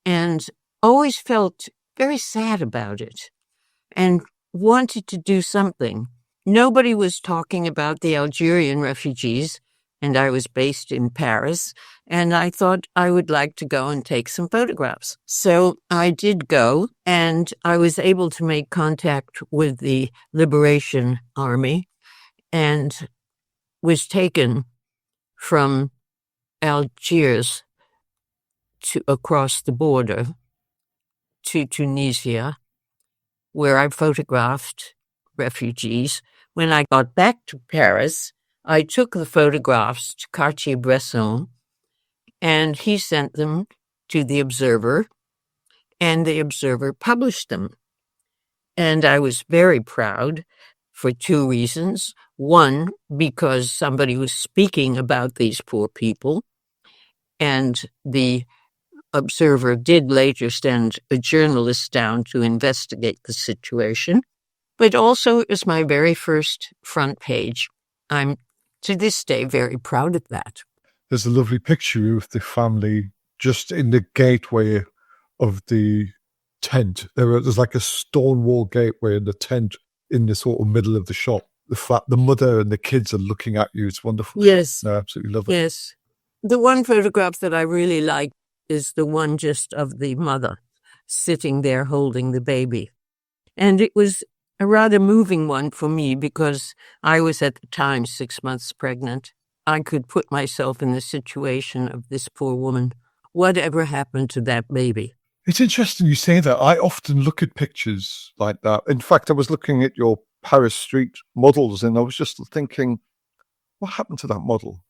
and always felt very sad about it and wanted to do something. Nobody was talking about the Algerian refugees, and I was based in Paris, and I thought I would like to go and take some photographs. So I did go, and I was able to make contact with the Liberation Army and was taken from Algiers across the border to Tunisia, where I photographed refugees. When I got back to Paris, I took the photographs to Cartier-Bresson, and he sent them to the Observer, and the Observer published them. And I was very proud for two reasons. One, because somebody was speaking about these poor people, and the Observer did later send a journalist down to investigate the situation. But also, it was my very first front page. I'm, to this day, very proud of that. There's a lovely picture of the family just in the gateway of the tent. There's like a stone wall gateway in the tent in the sort of middle of the shop. The mother and the kids are looking at you. It's wonderful. Yes. I absolutely love it. Yes. The one photograph that I really like is the one just of the mother sitting there holding the baby. And it was a rather moving one for me because I was at the time 6 months pregnant. I could put myself in the situation of this poor woman. Whatever happened to that baby? It's interesting you say that. I often look at pictures like that. In fact, I was looking at your Paris street models and I was just thinking, what happened to that model?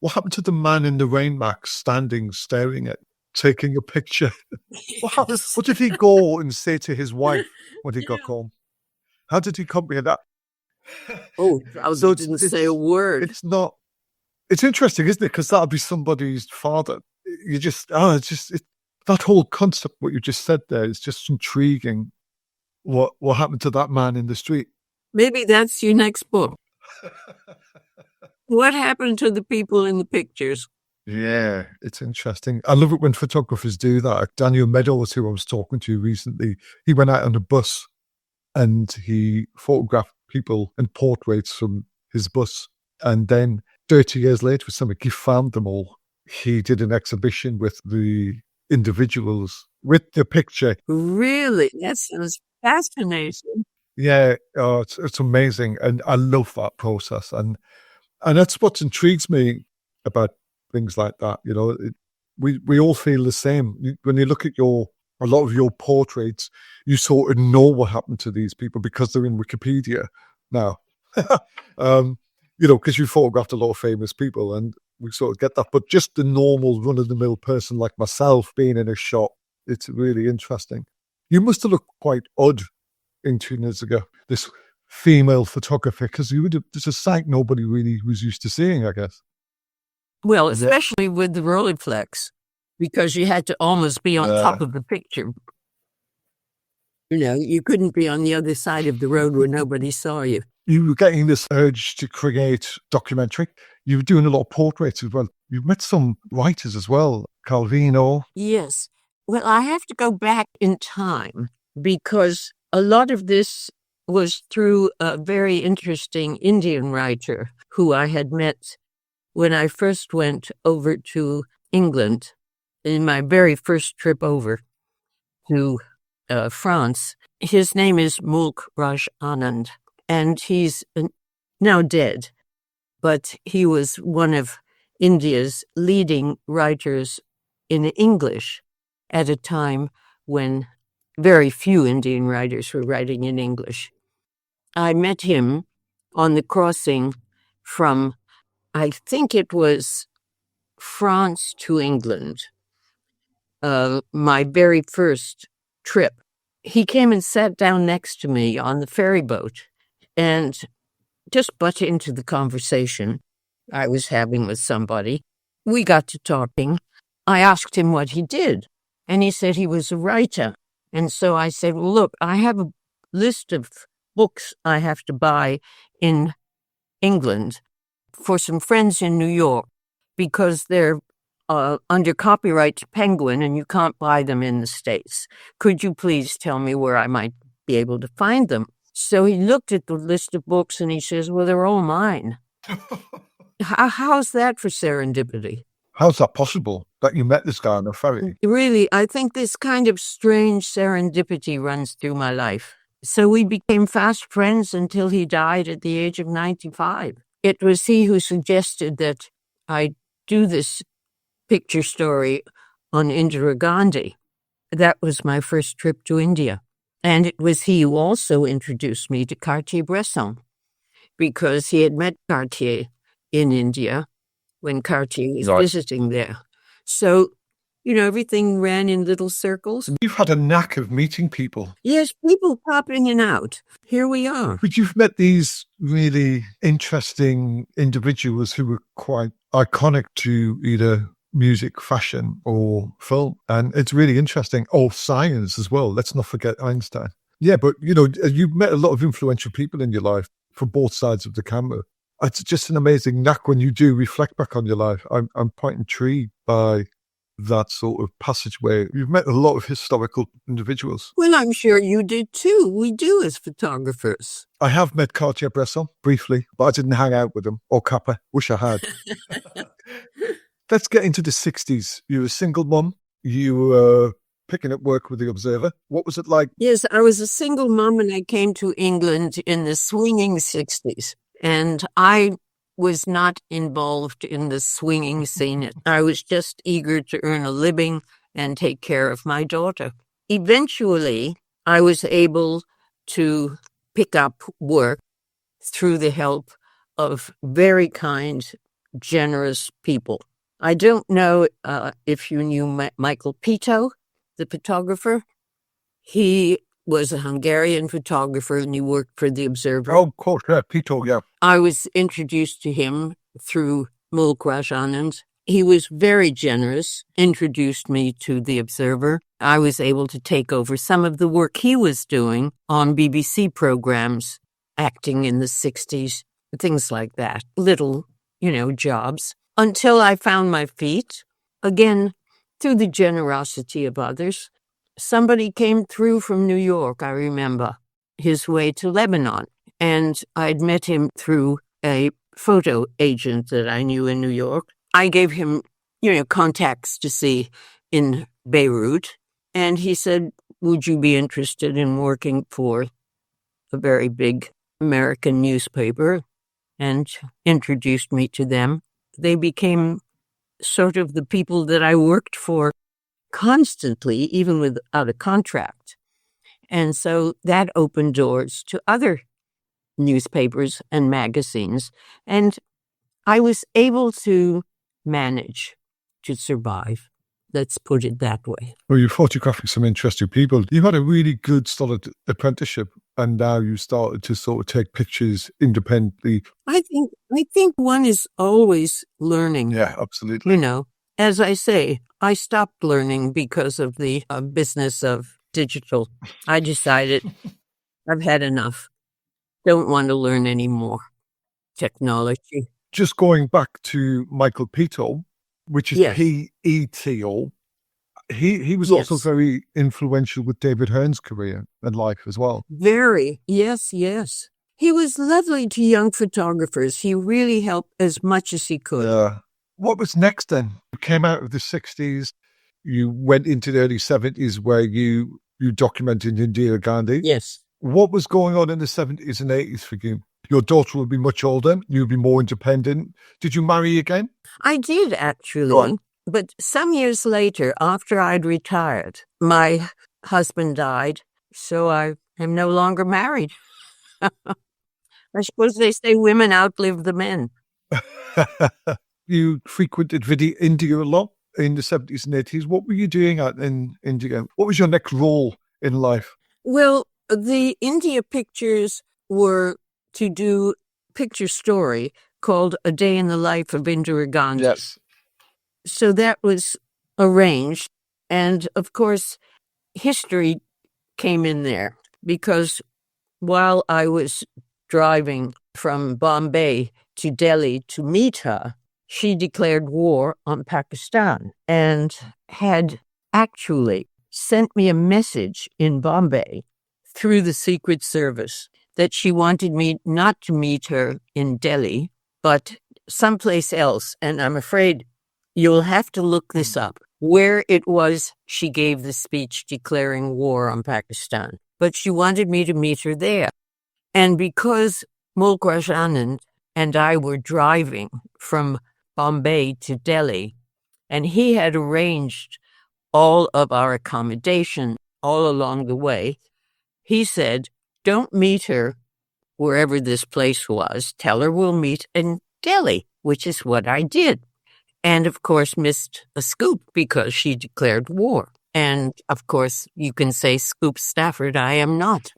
What happened to the man in the rain max standing, staring at, taking a picture? What did he go and say to his wife when he got home? How did he comprehend that? Oh, I didn't say a word. It's interesting, isn't it? Because that'll be somebody's father. That whole concept, what you just said there, is just intriguing. What happened to that man in the street? Maybe that's your next book. What happened to the people in the pictures? Yeah, it's interesting. I love it when photographers do that. Daniel Meadows, who I was talking to recently, he went out on a bus and he photographed people and portraits from his bus. And then 30 years later, he found them all. He did an exhibition with the individuals with the picture. Really? That sounds fascinating. Yeah, it's amazing. And I love that process. And that's what intrigues me about things like that. You know, we all feel the same. When you look at a lot of your portraits, you sort of know what happened to these people because they're in Wikipedia now. Because you photographed a lot of famous people and we sort of get that. But just the normal run-of-the-mill person like myself being in a shop, it's really interesting. You must have looked quite odd in 2 years ago, this female photography, because there's a sight nobody really was used to seeing, I guess. Well, especially with the Rolleiflex, because you had to almost be on top of the picture. You couldn't be on the other side of the road where nobody saw you. You were getting this urge to create documentary. You were doing a lot of portraits as well. You've met some writers as well, Calvino. Yes. Well, I have to go back in time because a lot of this was through a very interesting Indian writer who I had met when I first went over to England in my very first trip over to France. His name is Mulk Raj Anand, and he's now dead, but he was one of India's leading writers in English at a time when very few Indian writers were writing in English. I met him on the crossing from, I think it was France to England, my very first trip. He came and sat down next to me on the ferry boat and just butt into the conversation I was having with somebody. We got to talking. I asked him what he did, and he said he was a writer. And so I said, well, look, I have a list of books I have to buy in England for some friends in New York because they're under copyright to Penguin and you can't buy them in the States. Could you please tell me where I might be able to find them? So he looked at the list of books and he says, well, they're all mine. How's that for serendipity? How's that possible that you met this guy on a ferry? Really, I think this kind of strange serendipity runs through my life. So we became fast friends until he died at the age of 95. It was he who suggested that I do this picture story on Indira Gandhi. That was my first trip to India. And it was he who also introduced me to Cartier-Bresson because he had met Cartier in India when Cartier was visiting there. So, everything ran in little circles. You've had a knack of meeting people. Yes, people popping in and out. Here we are. But you've met these really interesting individuals who were quite iconic to either music, fashion, or film. And it's really interesting. Oh, science as well. Let's not forget Einstein. Yeah, but, you've met a lot of influential people in your life from both sides of the camera. It's just an amazing knack when you do reflect back on your life. I'm quite intrigued by that sort of passageway. You've met a lot of historical individuals. Well, I'm sure you did too. We do as photographers. I have met Cartier-Bresson briefly, but I didn't hang out with him, or Capa. Wish I had. Let's get into the 60s. You were a single mum. You were picking up work with the Observer. What was it like? Yes, I was a single mum and I came to England in the swinging 60s. And I was not involved in the swinging scene. I was just eager to earn a living and take care of my daughter. Eventually, I was able to pick up work through the help of very kind, generous people. I don't know if you knew Michael Pito, the photographer. He was a Hungarian photographer and he worked for the Observer. Oh, of course, yeah, Pito, yeah. I was introduced to him through Mulk Raj Anand. He was very generous, introduced me to the Observer. I was able to take over some of the work he was doing on BBC programs, acting in the 60s, things like that. Little, jobs. Until I found my feet, again, through the generosity of others. Somebody came through from New York, I remember, his way to Lebanon. And I'd met him through a photo agent that I knew in New York. I gave him, contacts to see in Beirut. And he said, would you be interested in working for a very big American newspaper? And introduced me to them. They became sort of the people that I worked for constantly, even without a contract. And so that opened doors to other newspapers and magazines, and I was able to manage to survive. Let's put it that way. Well, you're photographing some interesting people. You had a really good, solid apprenticeship, and now you started to sort of take pictures independently. I think one is always learning. Yeah, absolutely. You know, as I say, I stopped learning because of the business of digital. I decided I've had enough. Don't want to learn any more technology. Just going back to Michael Peto, which is Yes. P-E-T-O, he was Yes. also very influential with David Hearn's career and life as well. Very. Yes, yes. He was lovely to young photographers. He really helped as much as he could. Yeah. What was next then? You came out of the 60s, you went into the early 70s where you documented Indira Gandhi. Yes. What was going on in the 70s and 80s for you? Your daughter would be much older. You'd be more independent. Did you marry again? I did, Go actually. on. But some years later, after I'd retired, my husband died, so I am no longer married. I suppose they say women outlive the men. You frequented India a lot in the 70s and 80s. What were you doing out in India? What was your next role in life? Well, the India pictures were to do a picture story called A Day in the Life of Indira Gandhi. Yes. So that was arranged. And of course, history came in there because while I was driving from Bombay to Delhi to meet her, she declared war on Pakistan and had actually sent me a message in Bombay through the Secret Service that she wanted me not to meet her in Delhi, but someplace else. And I'm afraid you'll have to look this up, where it was she gave the speech declaring war on Pakistan. But she wanted me to meet her there. And because Mulk Raj Anand and I were driving from Bombay to Delhi, and he had arranged all of our accommodation all along the way, he said, don't meet her wherever this place was. Tell her we'll meet in Delhi, which is what I did. And, of course, missed a scoop because she declared war. And, of course, you can say Scoop Stafford, I am not.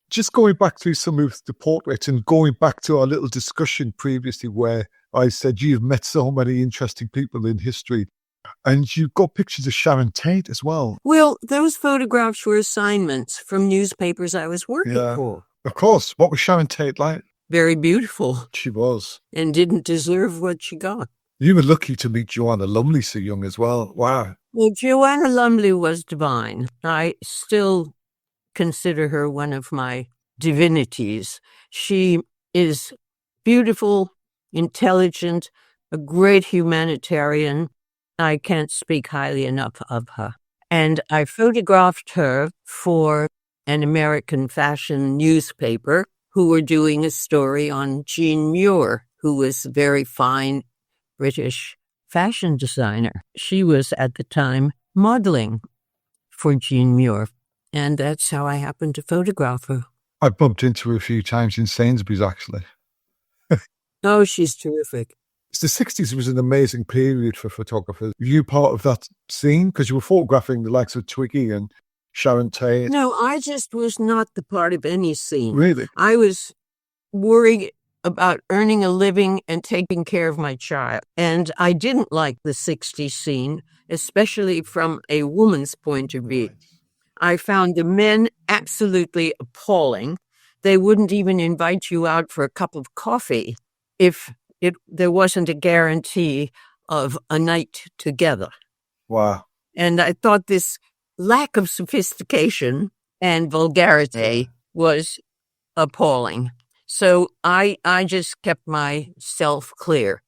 Just going back through some of the portraits and going back to our little discussion previously where I said you've met so many interesting people in history and you've got pictures of Sharon Tate as well. Well, those photographs were assignments from newspapers I was working for. Of course. What was Sharon Tate like? Very beautiful. She was. And didn't deserve what she got. You were lucky to meet Joanna Lumley so young as well. Wow. Well, Joanna Lumley was divine. I still consider her one of my divinities. She is beautiful, intelligent, a great humanitarian. I can't speak highly enough of her. And I photographed her for an American fashion newspaper who were doing a story on Jean Muir, who was a very fine British fashion designer. She was at the time modeling for Jean Muir, and that's how I happened to photograph her. I bumped into her a few times in Sainsbury's, actually. Oh, she's terrific. The 60s was an amazing period for photographers. Were you part of that scene? Because you were photographing the likes of Twiggy and Sharon Tate. No, I just was not the part of any scene. Really? I was worried about earning a living and taking care of my child. And I didn't like the 60s scene, especially from a woman's point of view. I found the men absolutely appalling. They wouldn't even invite you out for a cup of coffee if there wasn't a guarantee of a night together. Wow. And I thought this lack of sophistication and vulgarity was appalling. So I just kept myself clear.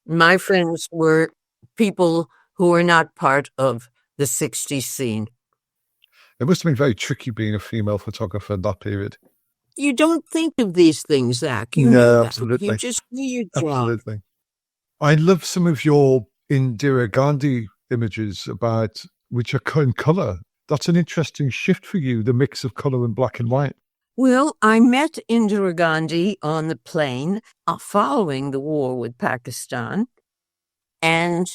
My friends were people who were not part of the 60s scene. It must have been very tricky being a female photographer in that period. You don't think of these things, Zach. You No, know that. absolutely. You just do your job. Absolutely. I love some of your Indira Gandhi images which are in colour. That's an interesting shift for you, the mix of colour and black and white. Well, I met Indira Gandhi on the plane following the war with Pakistan and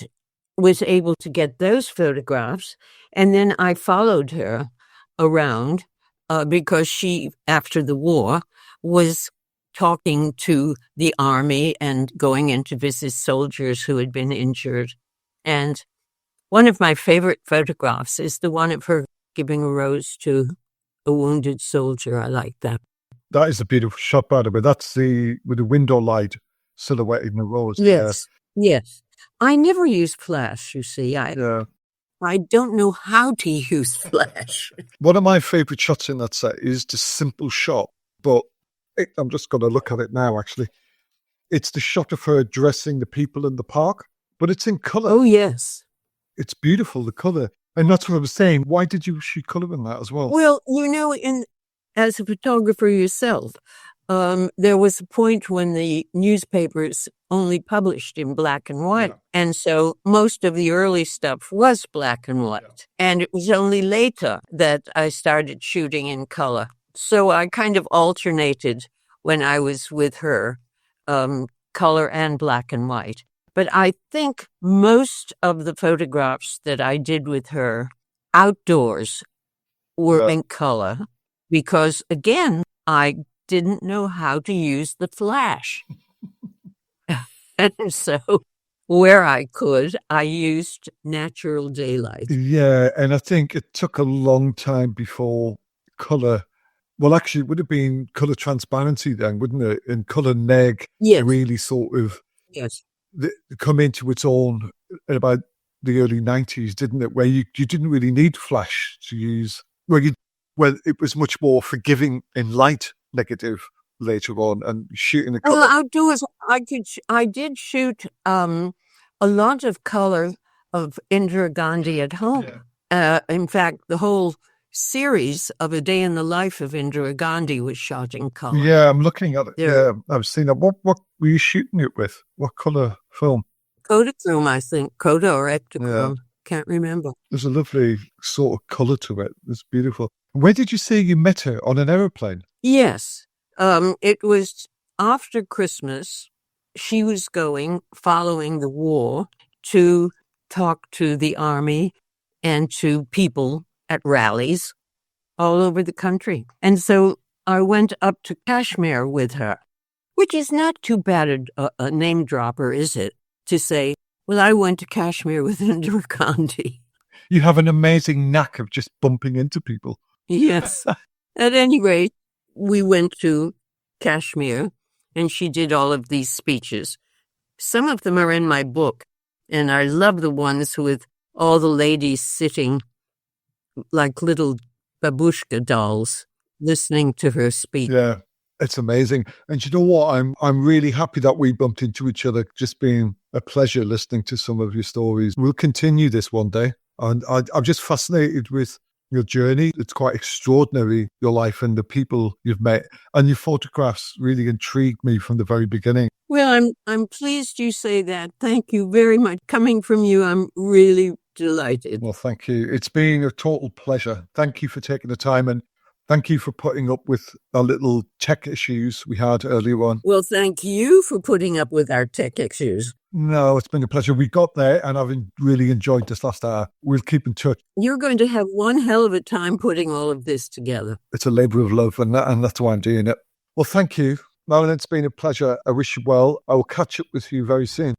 was able to get those photographs. And then I followed her around because she, after the war, was talking to the army and going in to visit soldiers who had been injured. And one of my favorite photographs is the one of her giving a rose to a wounded soldier. I like that. That is a beautiful shot, by the way. That's with the window light silhouetting the rose. Yes, yes. I never use flash, you see. I don't know how to use flash. One of my favourite shots in that set is the simple shot, but I'm just going to look at it now, actually. It's the shot of her addressing the people in the park, but it's in colour. Oh, yes. It's beautiful, the colour. And that's what I was saying. Why did you shoot colour in that as well? Well, as a photographer yourself, there was a point when the newspapers only published in black and white. Yeah. And so most of the early stuff was black and white. Yeah. And it was only later that I started shooting in color. So I kind of alternated when I was with her, color and black and white. But I think most of the photographs that I did with her outdoors were in color because, again, I didn't know how to use the flash. And so where I could, I used natural daylight. Yeah, and I think it took a long time before color. Well, actually, it would have been color transparency then, wouldn't it? And color neg really sort of come into its own at about the early 90s, didn't it? Where you didn't really need flash to use. Well, it was much more forgiving in light negative later on, and shooting the color. Well, outdoors, I did shoot a lot of color of Indira Gandhi at home. Yeah. In fact, the whole series of A Day in the Life of Indira Gandhi was shot in color. Yeah, I'm looking at it. Yeah, I've seen that. What were you shooting it with? What color film? Kodachrome, I think. Koda or Ektachrome. Yeah. Can't remember. There's a lovely sort of color to it. It's beautiful. Where did you say you met her? On an aeroplane? Yes. It was after Christmas. She was going, following the war, to talk to the army and to people at rallies all over the country. And so I went up to Kashmir with her, which is not too bad a name dropper, is it? To say, well, I went to Kashmir with Indira Gandhi. You have an amazing knack of just bumping into people. Yes. At any rate, we went to Kashmir, and she did all of these speeches. Some of them are in my book, and I love the ones with all the ladies sitting like little babushka dolls, listening to her speak. Yeah, it's amazing. And you know what? I'm really happy that we bumped into each other. Just been a pleasure listening to some of your stories. We'll continue this one day. And I'm just fascinated with your journey. It's quite extraordinary, your life and the people you've met. And your photographs really intrigued me from the very beginning. Well, I'm pleased you say that. Thank you very much. Coming from you, I'm really delighted. Well, thank you. It's been a total pleasure. Thank you for taking the time, and thank you for putting up with our little tech issues we had earlier on. Well, thank you for putting up with our tech issues. No, it's been a pleasure. We got there, and I've really enjoyed this last hour. We'll keep in touch. You're going to have one hell of a time putting all of this together. It's a labour of love, and that's why I'm doing it. Well, thank you, Marilyn. It's been a pleasure. I wish you well. I will catch up with you very soon.